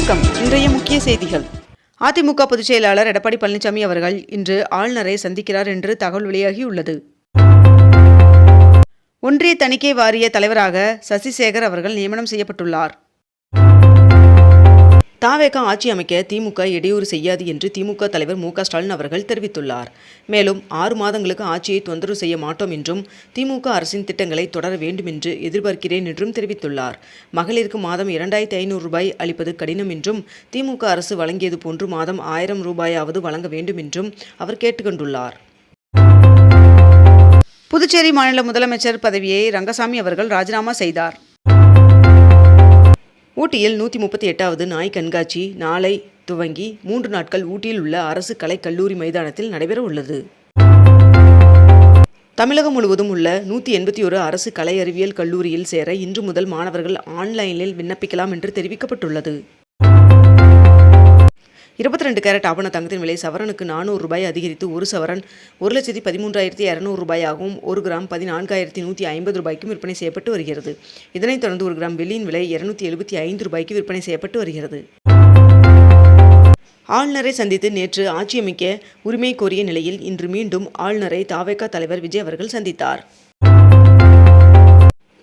வணக்கம். இன்றைய முக்கிய செய்திகள். அதிமுக பொதுச் செயலாளர் எடப்பாடி பழனிசாமி அவர்கள் இன்று ஆளுநரை சந்திக்கிறார் என்று தகவல் வெளியாகியுள்ளது. ஒன்றிய தணிக்கை வாரிய தலைவராக சசிசேகர் அவர்கள் நியமனம் செய்யப்பட்டுள்ளார். தாவேகா ஆட்சி அமைக்க திமுக இடையூறு செய்யாது என்று திமுக தலைவர் மு க ஸ்டாலின் அவர்கள் தெரிவித்துள்ளார். மேலும் 6 மாதங்களுக்கு ஆட்சியை தொந்தரவு செய்ய மாட்டோம் என்றும் திமுக அரசின் திட்டங்களை தொடர வேண்டும் என்று எதிர்பார்க்கிறேன் என்றும் தெரிவித்துள்ளார். மகளிருக்கு மாதம் 2500 ரூபாய் அளிப்பது கடினம் என்றும் திமுக அரசு வழங்கியது போன்று மாதம் 1000 ரூபாயாவது வழங்க வேண்டும் என்றும் அவர் கேட்டுக்கொண்டுள்ளார். புதுச்சேரி மாநில முதலமைச்சர் பதவியை ரங்கசாமி அவர்கள் ராஜினாமா செய்தார். ஊட்டியில் 138வது நாய் கண்காட்சி நாளை துவங்கி 3 நாட்கள் ஊட்டியில் உள்ள அரசு கலை கல்லூரி மைதானத்தில் நடைபெற உள்ளது. தமிழகம் முழுவதும் உள்ள 181 அரசு கலை அறிவியல் கல்லூரியில் சேர இன்று முதல் மாணவர்கள் ஆன்லைனில் விண்ணப்பிக்கலாம் என்று தெரிவிக்கப்பட்டுள்ளது. 22 கேரட் ஆபண தங்கத்தின் விலை சவரனுக்கு 400 ரூபாய் அதிகரித்து ஒரு சவரன் 1,13,200 ரூபாயாகவும் 1 கிராம் 14,150 ரூபாய்க்கும் விற்பனை செய்யப்பட்டு வருகிறது. இதனைத் தொடர்ந்து 1 கிராம் வெள்ளியின் விலை 275 ரூபாய்க்கு விற்பனை செய்யப்பட்டு வருகிறது. ஆளுநரை சந்தித்து நேற்று ஆட்சி அமைக்க உரிமை கோரிய நிலையில் இன்று மீண்டும் ஆளுநரை தாவேகா தலைவர் விஜய் அவர்கள் சந்தித்தார்.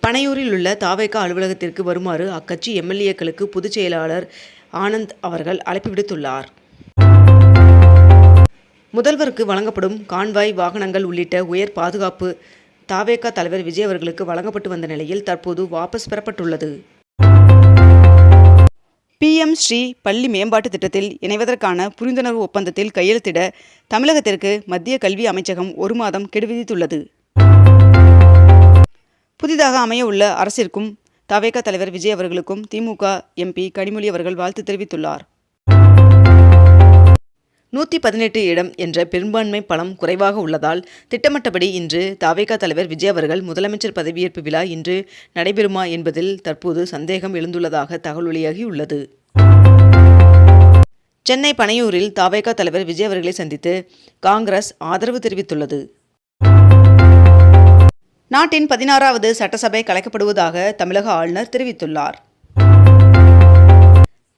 பனையூரில் உள்ள தாவேகா அலுவலகத்திற்கு வருமாறு அக்கட்சி எம்எல்ஏக்களுக்கு பொதுச் செயலாளர் ஆனந்த் அவர்கள் அழைப்பு விடுத்துள்ளார். முதல்வருக்கு வழங்கப்படும் கான்வாய் வாகனங்கள் உள்ளிட்ட உயர் பாதுகாப்பு தாவேகா தலைவர் விஜய் அவர்களுக்கு வழங்கப்பட்டு வந்த நிலையில் தற்போது வாபஸ் பெறப்பட்டுள்ளது. PM ஸ்ரீ பள்ளி மேம்பாட்டு திட்டத்தில் இணைவதற்கான புரிந்துணர்வு ஒப்பந்தத்தில் கையெழுத்திட தமிழகத்திற்கு மத்திய கல்வி அமைச்சகம் 1 மாதம் கெடு விதித்துள்ளது. புதிதாக அமைய உள்ள அரசிற்கும் தாவேகா தலைவர் விஜய் அவர்களுக்கும் திமுக MP கனிமொழி அவர்கள் வாழ்த்து தெரிவித்துள்ளார். 118 இடம் என்ற பெரும்பான்மை பலம் குறைவாக உள்ளதால் திட்டமிட்டபடி இன்று தாவேகா தலைவர் விஜய் அவர்கள் முதலமைச்சர் பதவியேற்பு விழா இன்று நடைபெறுமா என்பதில் தற்போது சந்தேகம் எழுந்துள்ளதாக தகவல் வெளியாகியுள்ளது. சென்னை பனையூரில் தாவேகா தலைவர் விஜய் அவர்களை சந்தித்து காங்கிரஸ் ஆதரவு தெரிவித்துள்ளது. நாட்டின் 16வது சட்டசபை கலைக்கப்படுவதாக தமிழக ஆளுநர் தெரிவித்துள்ளார்.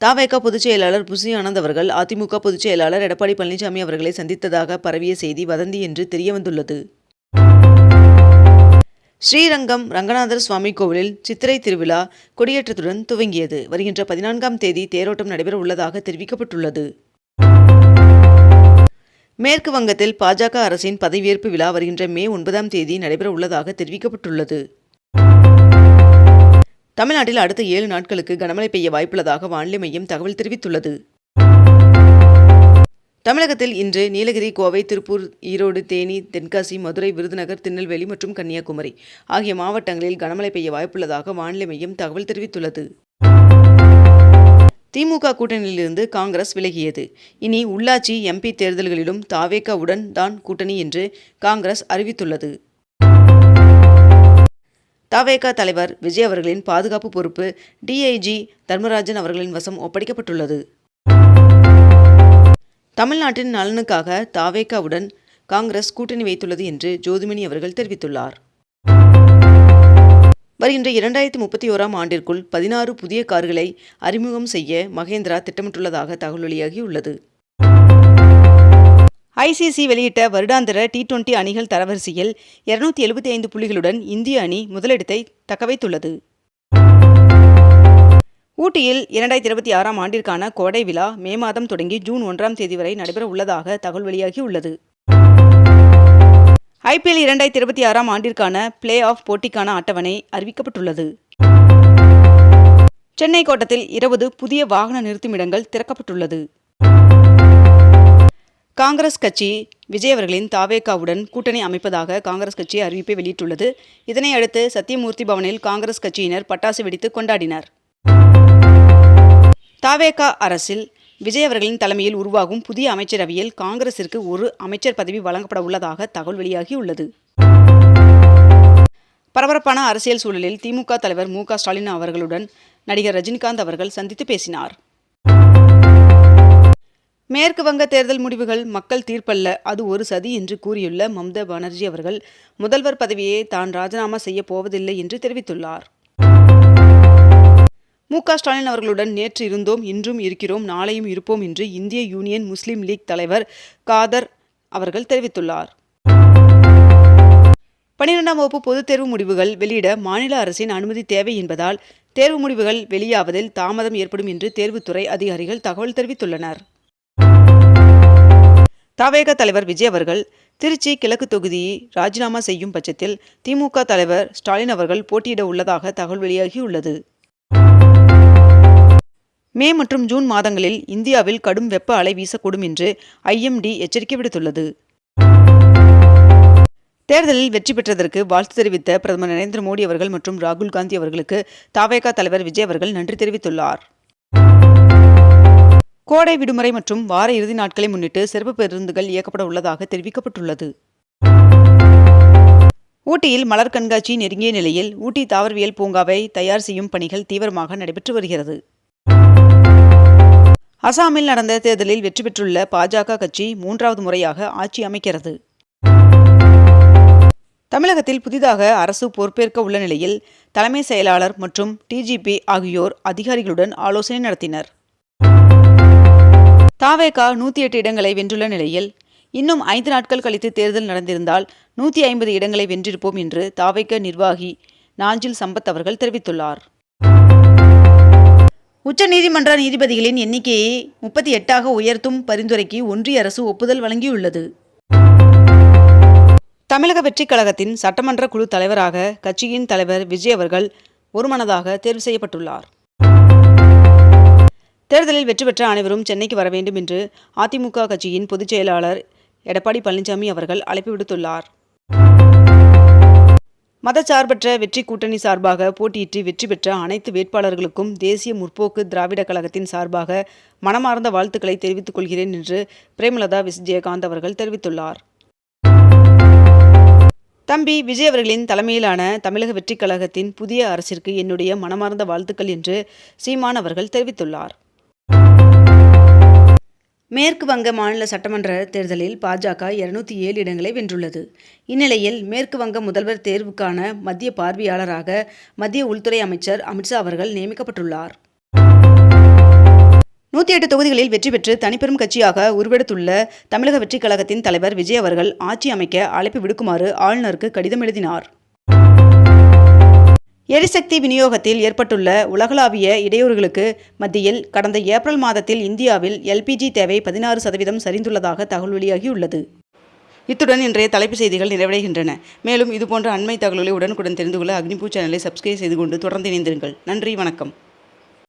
தாவேகா பொதுச் செயலாளர் புசி ஆனந்த் அவர்கள் அதிமுக பொதுச் செயலாளர் எடப்பாடி பழனிசாமி அவர்களை சந்தித்ததாக பரவிய செய்தி வதந்தி என்று தெரியவந்துள்ளது. ஸ்ரீரங்கம் ரங்கநாதர் சுவாமி கோவிலில் சித்திரை திருவிழா கொடியேற்றத்துடன் துவங்கியது. வருகின்ற 14ஆம் தேதி தேரோட்டம் நடைபெற உள்ளதாக தெரிவிக்கப்பட்டுள்ளது. மேற்கு வங்கத்தில் பாஜக அரசின் பதவியேற்பு விழா வருகின்ற மே 9ஆம் தேதி நடைபெற உள்ளதாக தெரிவிக்கப்பட்டுள்ளது. தமிழ்நாட்டில் அடுத்த 7 நாட்களுக்கு கனமழை பெய்ய வாய்ப்புள்ளதாக வானிலை மையம் தகவல் தெரிவித்துள்ளது. தமிழகத்தில் இன்று நீலகிரி, கோவை, திருப்பூர், ஈரோடு, தேனி, தென்காசி, மதுரை, விருதுநகர், திருநெல்வேலி மற்றும் கன்னியாகுமரி ஆகிய மாவட்டங்களில் கனமழை பெய்ய வாய்ப்புள்ளதாக வானிலை மையம் தகவல் தெரிவித்துள்ளது. திமுக கூட்டணியிலிருந்து காங்கிரஸ் விலகியது. இனி உள்ளாட்சி MP தேர்தல்களிலும் தாவேகாவுடன் தான் கூட்டணி என்று காங்கிரஸ் அறிவித்துள்ளது. தாவேகா தலைவர் விஜய் அவர்களின் பாதுகாப்பு பொறுப்பு DIG தர்மராஜன் அவர்களின் வசம் ஒப்படைக்கப்பட்டுள்ளது. தமிழ்நாட்டின் நலனுக்காக தாவேகாவுடன் காங்கிரஸ் கூட்டணி வைத்துள்ளது என்று ஜோதிமணி அவர்கள் தெரிவித்துள்ளார். வருகின்ற 2031ஆம் ஆண்டிற்குள் 16 புதிய கார்களை அறிமுகம் செய்ய மகேந்திரா திட்டமிட்டுள்ளதாக தகவல் வெளியாகியுள்ளது. ICC வெளியிட்ட வருடாந்திர T20 அணிகள் தரவரிசையில் 275 புள்ளிகளுடன் இந்திய அணி முதலிடத்தை தக்கவைத்துள்ளது. ஊட்டியில் 2026ஆம் ஆண்டிற்கான கோடை விழா மே மாதம் தொடங்கி ஜூன் 1ஆம் தேதி வரை நடைபெற உள்ளதாக தகவல் வெளியாகியுள்ளது. IPL 2026ஆம் ஆண்டிற்கான பிளே ஆஃப் போட்டிக்கான அட்டவணை அறிவிக்கப்பட்டுள்ளது. சென்னை கோட்டத்தில் 20 புதிய வாகன நிறுத்துமிடங்கள் திறக்கப்பட்டுள்ளது. காங்கிரஸ் கட்சி விஜய் அவர்களின் தாவேகாவுடன் கூட்டணி அமைப்பதாக காங்கிரஸ் கட்சி அறிவிப்பை வெளியிட்டுள்ளது. இதனை அடுத்து சத்தியமூர்த்தி பவனில் காங்கிரஸ் கட்சியினர் பட்டாசு வெடித்து கொண்டாடினர். தாவேகா அரசில் விஜய் அவர்களின் தலைமையில் உருவாகும் புதிய அமைச்சரவையில் காங்கிரசிற்கு ஒரு அமைச்சர் பதவி வழங்கப்பட உள்ளதாக தகவல் வெளியாகியுள்ளது. பரபரப்பான அரசியல் சூழலில் திமுக தலைவர் மு க ஸ்டாலின் அவர்களுடன் நடிகர் ரஜினிகாந்த் அவர்கள் சந்தித்து பேசினார். மேற்கு வங்க தேர்தல் முடிவுகள் மக்கள் தீர்ப்பல்ல, அது ஒரு சதி என்று கூறியுள்ள மம்தா பானர்ஜி அவர்கள் முதல்வர் பதவியை தான் ராஜினாமா செய்ய போவதில்லை என்று தெரிவித்துள்ளார். ஸ்டாலின் அவர்களுடன் நேற்று இருந்தோம், இன்றும் இருக்கிறோம், நாளையும் இருப்போம் என்று இந்திய யூனியன் முஸ்லீம் லீக் தலைவர் காதர் அவர்கள் தெரிவித்துள்ளார். 12ஆம் வகுப்பு பொதுத் தேர்வு முடிவுகள் வெளியிட மாநில அரசின் அனுமதி தேவை என்பதால் தேர்வு முடிவுகள் வெளியாவதில் தாமதம் ஏற்படும் என்று தேர்வுத்துறை அதிகாரிகள் தகவல் தெரிவித்துள்ளனர். தவேக தலைவர் விஜய் அவர்கள் திருச்சி கிழக்கு தொகுதியை ராஜினாமா செய்யும் பட்சத்தில் திமுக தலைவர் ஸ்டாலின் அவர்கள் போட்டியிட உள்ளதாக தகவல் வெளியாகியுள்ளது. மே மற்றும் ஜூன் மாதங்களில் இந்தியாவில் கடும் வெப்ப அலை வீசக்கூடும் என்று IMD எச்சரிக்கை விடுத்துள்ளது. தேர்தலில் வெற்றி பெற்றதற்கு வாழ்த்து தெரிவித்த பிரதமர் நரேந்திர மோடி அவர்கள் மற்றும் ராகுல் காந்தி அவர்களுக்கு தவேக தலைவர் விஜய் அவர்கள் நன்றி தெரிவித்துள்ளார். கோடை விடுமுறை மற்றும் வார இறுதி நாட்களை முன்னிட்டு சிறப்பு பேருந்துகள் இயக்கப்பட உள்ளதாக தெரிவிக்கப்பட்டுள்ளது. ஊட்டியில் மலர் கண்காட்சி நெருங்கிய நிலையில் ஊட்டி தாவரவியல் பூங்காவை தயார் செய்யும் பணிகள் தீவிரமாக நடைபெற்று வருகிறது. அசாமில் நடந்த தேர்தலில் வெற்றி பெற்றுள்ள பாஜக கட்சி 3வது முறையாக ஆட்சி அமைக்கிறது. தமிழகத்தில் புதிதாக அரசு பொறுப்பேற்க உள்ள நிலையில் தலைமை செயலாளர் மற்றும் TGP ஆகியோர் அதிகாரிகளுடன் ஆலோசனை நடத்தினர். தவேக 108 இடங்களை வென்றுள்ள நிலையில் இன்னும் 5 நாட்கள் கழித்து தேர்தல் நடந்திருந்தால் 150 இடங்களை வென்றிருப்போம் என்று தவேக நிர்வாகி நாஞ்சில் சம்பத் அவர்கள் தெரிவித்துள்ளார். உச்சநீதிமன்ற நீதிபதிகளின் எண்ணிக்கையை 38ஆக உயர்த்தும் பரிந்துரைக்கு ஒன்றிய அரசு ஒப்புதல் வழங்கியுள்ளது. தமிழக வெற்றிக் கழகத்தின் சட்டமன்ற குழு தலைவராக கட்சியின் தலைவர் விஜய் அவர்கள் ஒருமனதாக தேர்வு செய்யப்பட்டுள்ளார். தேர்தலில் வெற்றி பெற்ற அனைவரும் சென்னைக்கு வர வேண்டும் என்று அதிமுக கட்சியின் பொதுச் செயலாளர் எடப்பாடி பழனிசாமி அவர்கள் அழைப்பு விடுத்துள்ளார். மதச்சார்பற்ற வெற்றி கூட்டணி சார்பாக போட்டியிட்டு வெற்றி பெற்ற அனைத்து வேட்பாளர்களுக்கும் தேசிய முற்போக்கு திராவிட கழகத்தின் சார்பாக மனமார்ந்த வாழ்த்துக்களை தெரிவித்துக் கொள்கிறேன் என்று பிரேமலதா விஜயகாந்த் அவர்கள் தெரிவித்துள்ளார். தம்பி விஜய் அவர்களின் தலைமையிலான தமிழக வெற்றிக் கழகத்தின் புதிய அரசிற்கு என்னுடைய மனமார்ந்த வாழ்த்துக்கள் என்று சீமான் அவர்கள் தெரிவித்துள்ளார். மேற்கு வங்க மாநில சட்டமன்ற தேர்தலில் பாஜக 207 இடங்களை வென்றுள்ளது. இந்நிலையில் மேற்கு வங்க முதல்வர் தேர்வுக்கான மத்திய பார்வையாளராக மத்திய உள்துறை அமைச்சர் அமித்ஷா அவர்கள் நியமிக்கப்பட்டுள்ளார். 108 தொகுதிகளில் வெற்றி பெற்று தனிப்பெரும் கட்சியாக உருவெடுத்துள்ள தமிழக வெற்றிக் கழகத்தின் தலைவர் விஜய் அவர்கள் ஆட்சி அமைக்க அழைப்பு விடுக்குமாறு ஆளுநருக்கு கடிதம் எழுதினார். எரிசக்தி விநியோகத்தில் ஏற்பட்டுள்ள உலகளாவிய இடையூறுகளுக்கு மத்தியில் கடந்த ஏப்ரல் மாதத்தில் இந்தியாவில் LPG தேவை 16% சரிந்துள்ளதாக தகவல் வெளியாகியுள்ளது. இத்துடன் இன்றைய தலைப்புச் செய்திகள் நிறைவடைகின்றன. மேலும் இதுபோன்ற அண்மை தகவல்களை உடனுக்குடன் தெரிந்து கொள்ள அக்னிபூ சேனலை சப்ஸ்கிரைப் செய்து கொண்டு தொடர்ந்து இணைந்திருங்கள். நன்றி, வணக்கம்.